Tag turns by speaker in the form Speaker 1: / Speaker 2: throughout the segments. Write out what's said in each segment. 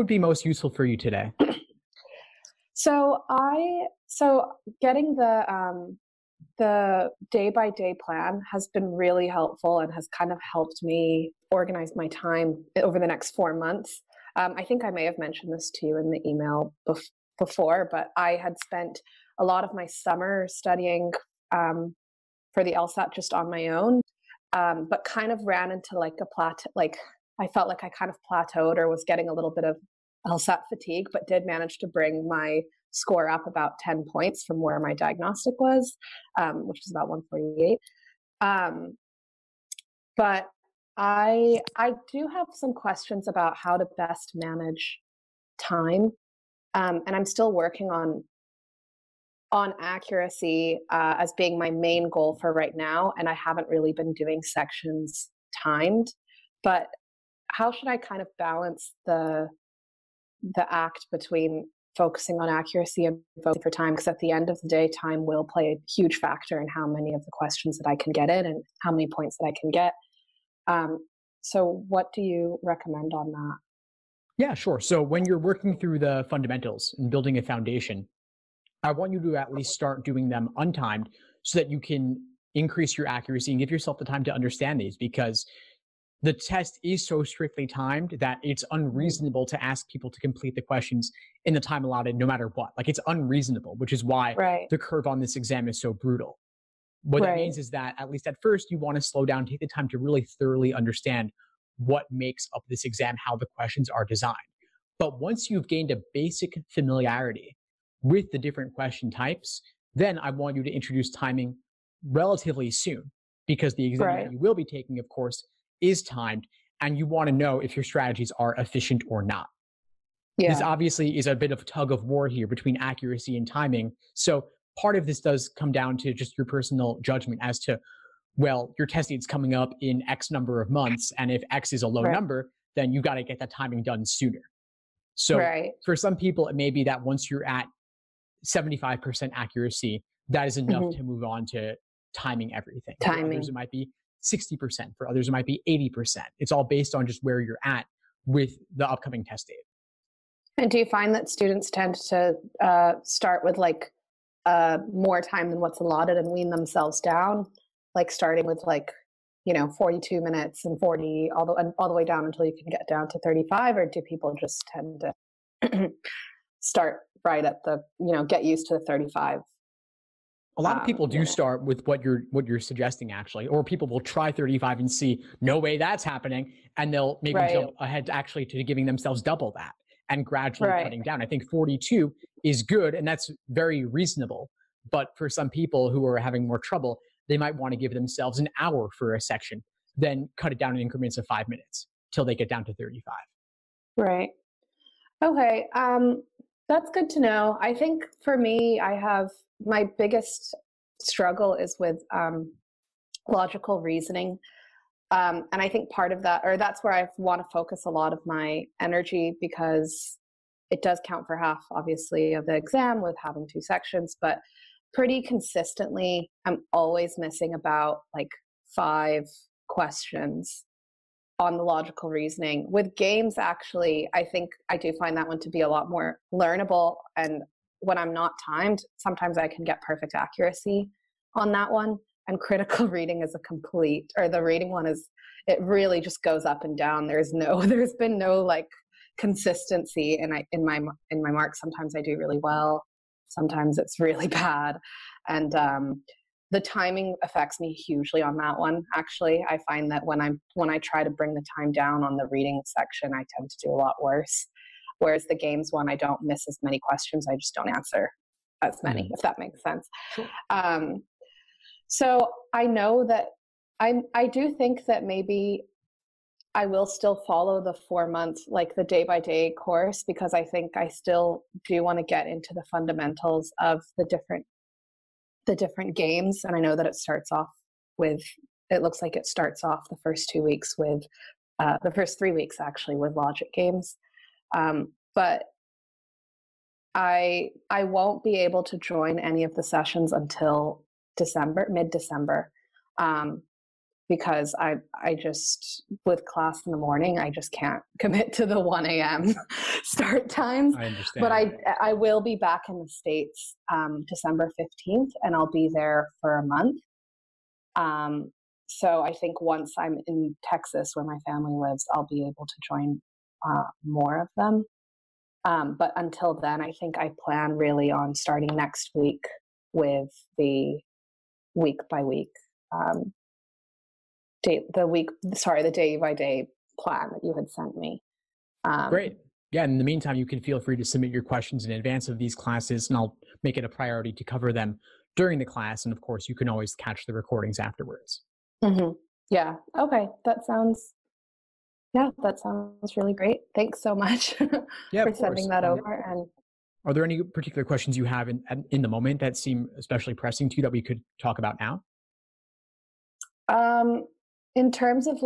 Speaker 1: would be most useful for you today?
Speaker 2: So getting the day-by-day plan has been really helpful and has kind of helped me organize my time over the next 4 months. I think I may have mentioned this to you in the email before, but I had spent a lot of my summer studying for the LSAT just on my own, but kind of ran into like a plateau. Like I felt like I kind of plateaued or was getting a little bit of LSAT fatigue, but did manage to bring my score up about 10 points from where my diagnostic was, which is about 148. But I do have some questions about how to best manage time, and I'm still working on accuracy as being my main goal for right now. And I haven't really been doing sections timed, but how should I kind of balance the act between focusing on accuracy and focusing for time? Because at the end of the day, time will play a huge factor in how many of the questions that I can get in and how many points that I can get. So what do you recommend on that?
Speaker 1: Yeah, sure. So when you're working through the fundamentals and building a foundation, I want you to at least start doing them untimed so that you can increase your accuracy and give yourself the time to understand these, because the test is so strictly timed that it's unreasonable to ask people to complete the questions in the time allotted no matter what. Like, it's unreasonable, which is why the curve on this exam is so brutal. What that means is that, at least at first, you want to slow down, take the time to really thoroughly understand what makes up this exam, how the questions are designed. But once you've gained a basic familiarity with the different question types, then I want you to introduce timing relatively soon, because the exam that you will be taking, of course, is timed, and you want to know if your strategies are efficient or not. This obviously is a bit of tug of war here between accuracy and timing. So part of this does come down to just your personal judgment as to, well, your test date's coming up in X number of months, and if X is a low number, then you got to get that timing done sooner. So for some people, it may be that once you're at 75% accuracy, that is enough to move on to timing everything. For others, it might be 60%. For others, it might be 80%. It's all based on just where you're at with the upcoming test date.
Speaker 2: And do you find that students tend to start with like more time than what's allotted and wean themselves down, like starting with 42 minutes and 40 all the way down until you can get down to 35? Or do people just tend to start right at the, get used to the 35?
Speaker 1: A lot of people do start with what you're suggesting, actually, or people will try 35 and see no way that's happening, and they'll maybe jump ahead actually to giving themselves double that and gradually cutting down. I think 42 is good, and that's very reasonable. But for some people who are having more trouble, they might want to give themselves an hour for a section, then cut it down in increments of 5 minutes till they get down to 35.
Speaker 2: Right. Okay. That's good to know. I think for me, my biggest struggle is with logical reasoning. And I think part of that, or that's where I want to focus a lot of my energy, because it does count for half, obviously, of the exam with having 2 sections, but pretty consistently, I'm always missing about 5 questions on the logical reasoning. With games, actually, I think I do find that one to be a lot more learnable. And when I'm not timed, sometimes I can get perfect accuracy on that one. And critical reading is the reading one it really just goes up and down. there's been no consistency in my marks. Sometimes I do really well, sometimes it's really bad. And the timing affects me hugely on that one. Actually, I find that when I try to bring the time down on the reading section, I tend to do a lot worse. Whereas the games one, I don't miss as many questions. I just don't answer as many, if that makes sense.
Speaker 1: Sure.
Speaker 2: So I know that I do think that maybe I will still follow the 4 months, the day-by-day course, because I think I still do want to get into the fundamentals of the different games. And I know that it looks like it starts off the first 2 weeks with, the first 3 weeks actually, with logic games. But I won't be able to join any of the sessions until mid-December. because I just, with class in the morning, I just can't commit to the 1 a.m. start times.
Speaker 1: I understand.
Speaker 2: But I will be back in the States December 15th, and I'll be there for a month. So I think once I'm in Texas, where my family lives, I'll be able to join more of them. But until then, I think I plan really on starting next week with the week by week, the day by day plan that you had sent me.
Speaker 1: Great. Yeah. In the meantime, you can feel free to submit your questions in advance of these classes, and I'll make it a priority to cover them during the class. And of course, you can always catch the recordings afterwards.
Speaker 2: Mm-hmm. Yeah. Okay. That sounds really great. Thanks so much for sending that over. And
Speaker 1: are there any particular questions you have in the moment that seem especially pressing to you that we could talk about now?
Speaker 2: In terms of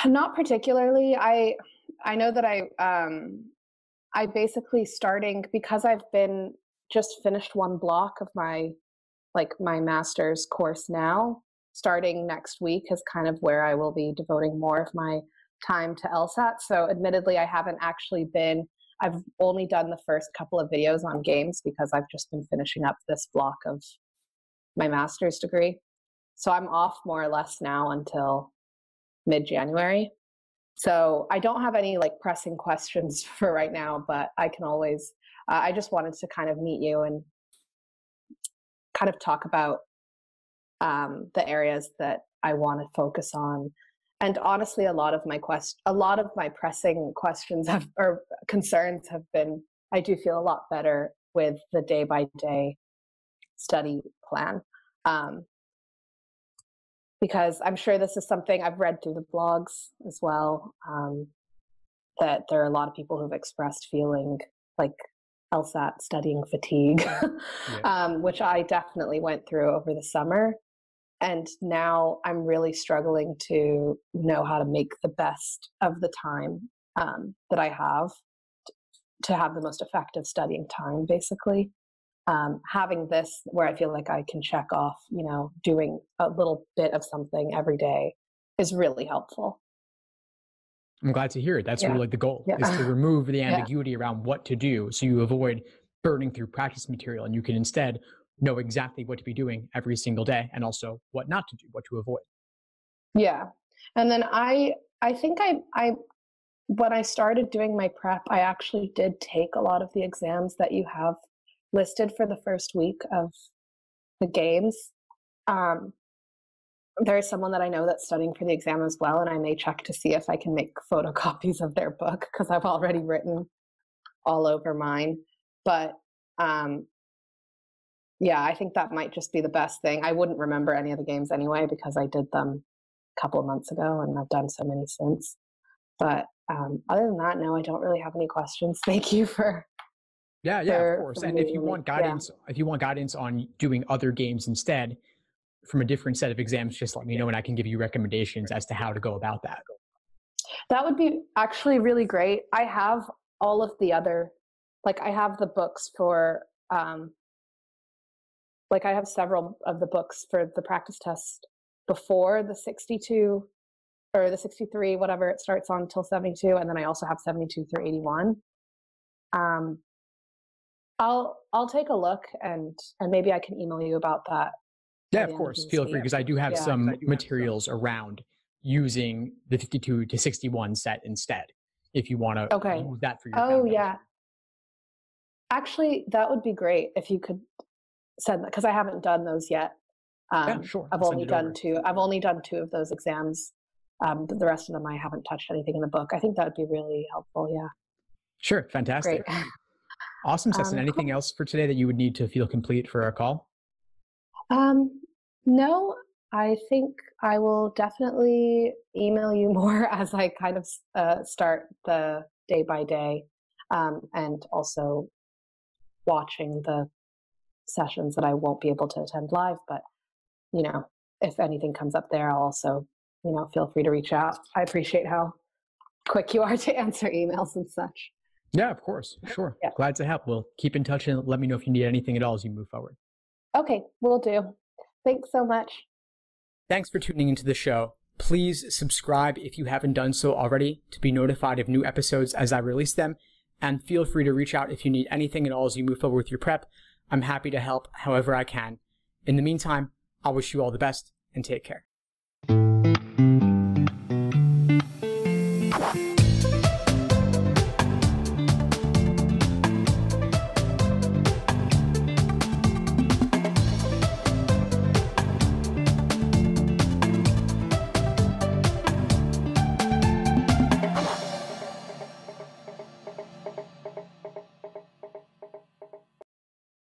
Speaker 2: not particularly. I know that I basically starting, because I've been just finished one block of my master's course now. Starting next week is kind of where I will be devoting more of my time to LSAT. So admittedly, I've only done the first couple of videos on games because I've just been finishing up this block of my master's degree. So I'm off more or less now until mid-January. So I don't have any pressing questions for right now, but I can always, I just wanted to kind of meet you and kind of talk about the areas that I want to focus on. And honestly, a lot of my pressing questions or concerns have been, I do feel a lot better with the day-by-day study plan. Because I'm sure this is something I've read through the blogs as well, that there are a lot of people who've expressed feeling like LSAT studying fatigue, which I definitely went through over the summer. And now I'm really struggling to know how to make the best of the time that I have to have the most effective studying time, basically. Having this where I feel like I can check off, doing a little bit of something every day is really helpful.
Speaker 1: I'm glad to hear it. That's really the goal, is to remove the ambiguity around what to do, so you avoid burning through practice material, and you can instead know exactly what to be doing every single day, and also what not to do, what to avoid.
Speaker 2: Yeah. And then I think I when I started doing my prep, I actually did take a lot of the exams that you have listed for the first week of the games. There's someone that I know that's studying for the exam as well, and I may check to see if I can make photocopies of their book, because I've already written all over mine. But yeah, I think that might just be the best thing. I wouldn't remember any of the games anyway, because I did them a couple of months ago and I've done so many since. But other than that, no, I don't really have any questions. Thank you for
Speaker 1: of course. And if you want guidance, on doing other games instead from a different set of exams, just let me know and I can give you recommendations as to how to go about that.
Speaker 2: That would be actually really great. I have all of the other, I have the books for, I have several of the books for the practice test before the 62 or the 63, whatever it starts on, till 72. And then I also have 72 through 81. I'll take a look and maybe I can email you about that.
Speaker 1: Yeah, of course. Feel free, because I do have some materials around using the 52 to 61 set instead, if you want to use that for your foundation.
Speaker 2: Yeah. Actually, that would be great if you could send that, because I haven't done those yet.
Speaker 1: Sure.
Speaker 2: I've only done two of those exams. The rest of them, I haven't touched anything in the book. I think that would be really helpful. Yeah.
Speaker 1: Sure. Fantastic. Great. Awesome, Sesson. Anything else for today that you would need to feel complete for our call?
Speaker 2: No, I think I will definitely email you more as I kind of start the day by day, and also watching the sessions that I won't be able to attend live. But, if anything comes up there, I'll also, feel free to reach out. I appreciate how quick you are to answer emails and such.
Speaker 1: Yeah, of course. Sure. Yeah. Glad to help. We'll keep in touch and let me know if you need anything at all as you move forward.
Speaker 2: Okay, will do. Thanks so much.
Speaker 1: Thanks for tuning into the show. Please subscribe if you haven't done so already to be notified of new episodes as I release them. And feel free to reach out if you need anything at all as you move forward with your prep. I'm happy to help however I can. In the meantime, I'll wish you all the best and take care.